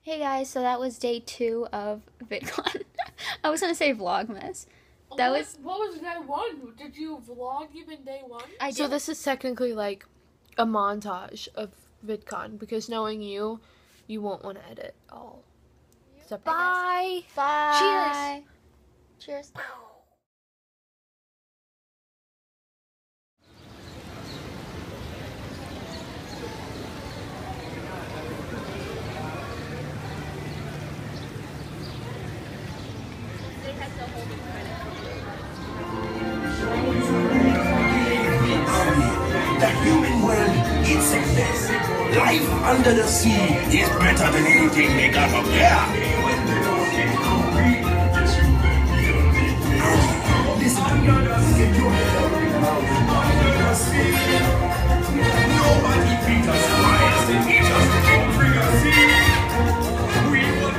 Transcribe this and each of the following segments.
Hey guys, so that was day 2 of Vidcon. I was gonna say Vlogmas. What was day 1? Did you vlog even day 1? I did. So this is technically like a montage of VidCon because knowing you won't want to edit all. Except Bye. Bye. Cheers. Cheers. The human world is a mess. Life under the sea is better than anything they got up there. Listen to me. Nobody beat us twice. He just don't bring us in. We will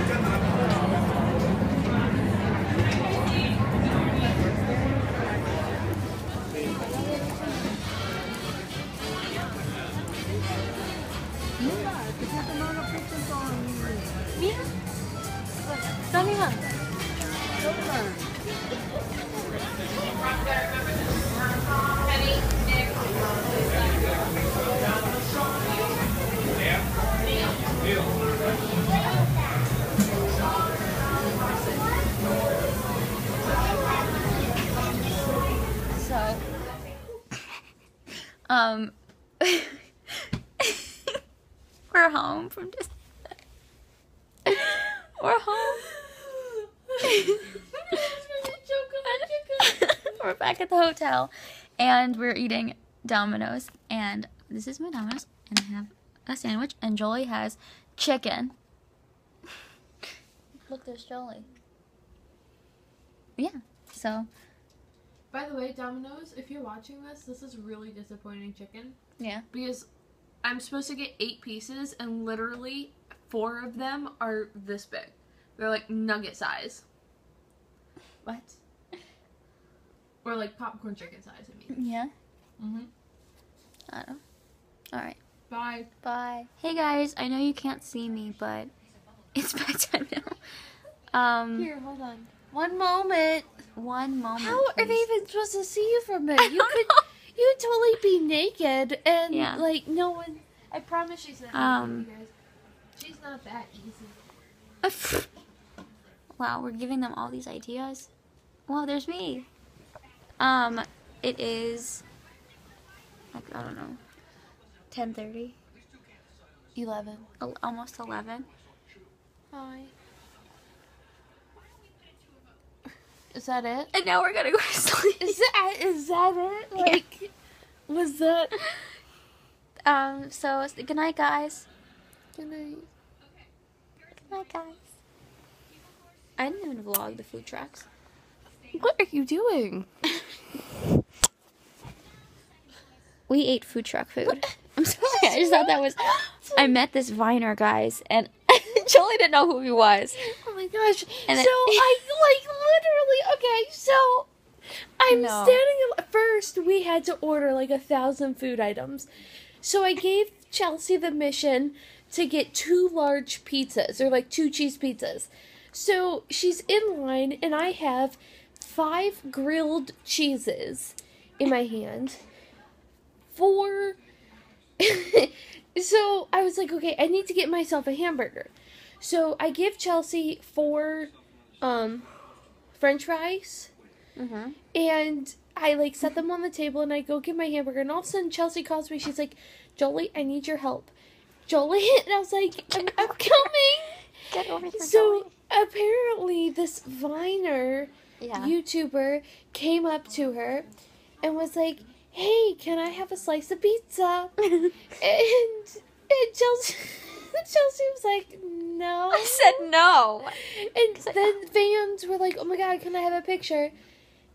So, we're home from this. We're home. We're back at the hotel, and we're eating Domino's, and this is my Domino's, and I have a sandwich, and Jolie has chicken. Look, there's Jolie. Yeah, so. By the way, Domino's, if you're watching this is really disappointing chicken. Yeah. Because I'm supposed to get 8 pieces and literally 4 of them are this big. They're like nugget size. What? Or like popcorn chicken size, I mean. Yeah. Mm-hmm. I don't know. Alright. Bye. Bye. Hey guys, I know you can't see me, but it's bedtime now. Here, hold on. One moment. One moment. How are they please. even supposed to see you from it? I You don't could know. you would totally be naked and Yeah. like no one. I promise she's not naked, you guys. She's not that easy. Wow, we're giving them all these ideas. Wow, there's me. It is, like, I don't know, 10:30, 11. almost 11. Hi. Is that it? And now we're gonna go to sleep. Is that it? Like, was that? So, good night, guys. Good night. Good night, guys. I didn't even vlog the food trucks. What are you doing? We ate food truck food. I'm sorry, I just thought that was... I met this Viner, guys, and Jolie didn't know who he was. Oh my gosh. And so then- I, like, literally, okay, so I'm No. standing, first we had to order like 1,000 food items. So I gave Chelsea the mission to get 2 large pizzas, or like 2 cheese pizzas. So she's in line, and I have 5 grilled cheeses in my hand. 4... So I was like, okay, I need to get myself a hamburger. So I give Chelsea 4 French fries, and I like set them on the table, and I go get my hamburger, and all of a sudden Chelsea calls me. She's like, Jolie, I need your help. Jolie, and I was like, I'm coming. Get over here, So apparently this Viner yeah. YouTuber came up to her and was like, hey, can I have a slice of pizza? and Chelsea was like, no. I said no. And then fans were like, oh my god, can I have a picture?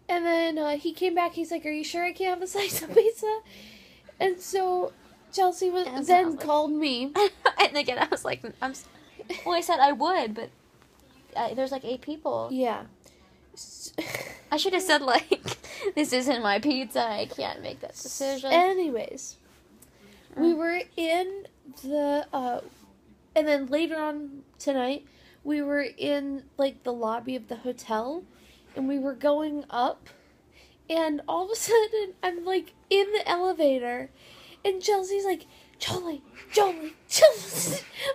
And then he came back, he's like, are you sure I can't have a slice of pizza? And so Chelsea then called me. And again, I was like, well, I said I would, but there's like 8 people. Yeah. I should have said, like, this isn't my pizza, I can't make that decision. Anyways, we were in the And then later on tonight, we were in, like, the lobby of the hotel, and we were going up, and all of a sudden, I'm, like, in the elevator, and Chelsea's like, Jolie, Jolie. And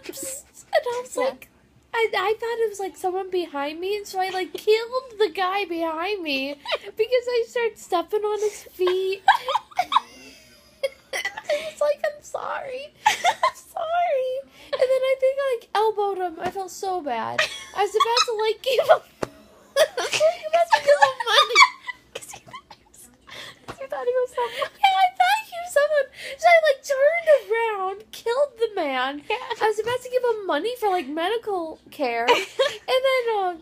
I was like, I thought it was, like, someone behind me, and so I, like, killed the guy behind me, because I started stepping on his feet. I was like, I'm sorry. I'm sorry. And then I think I, like, elbowed him. I felt so bad. I was about to, like, give him... money. Because you thought he was someone. Yeah, I thought he was someone. So I, like, turned around, killed the man. Yeah. I was about to give him money for, like, medical care. And then,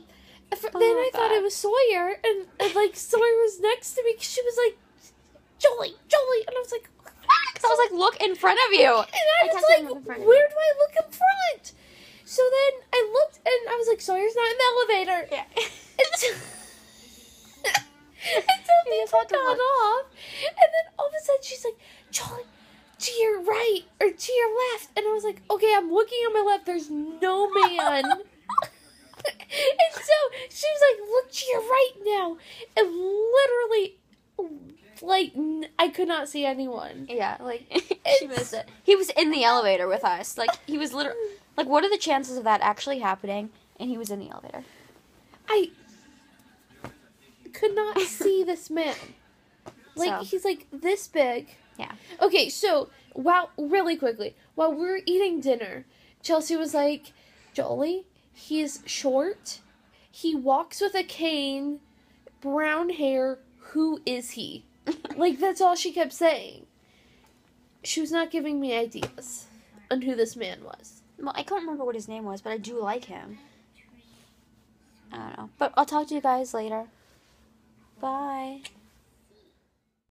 then I thought it was Sawyer. And, like, Sawyer was next to me. Cause she was like, Jolie. And I was like... Because I was like, look in front of you. And I was like, where do I look in front? So then I looked and I was like, Sawyer's not in the elevator. Yeah. Until people got off. And then all of a sudden she's like, Jolie, to your right or to your left. And I was like, okay, I'm looking on my left. There's no man. And so she was like, look to your right now. And literally... like, I could not see anyone. Yeah, like, she missed it. He was in the elevator with us. Like, he was literally... Like, what are the chances of that actually happening? And he was in the elevator. I could not see this man. Like, So. he's, like, this big. Yeah. Okay, so, really quickly, while we were eating dinner, Chelsea was like, Jolie, he's short, he walks with a cane, brown hair, who is he? Like, that's all she kept saying. She was not giving me ideas on who this man was. Well, I can't remember what his name was, but I do like him. I don't know. But I'll talk to you guys later. Bye.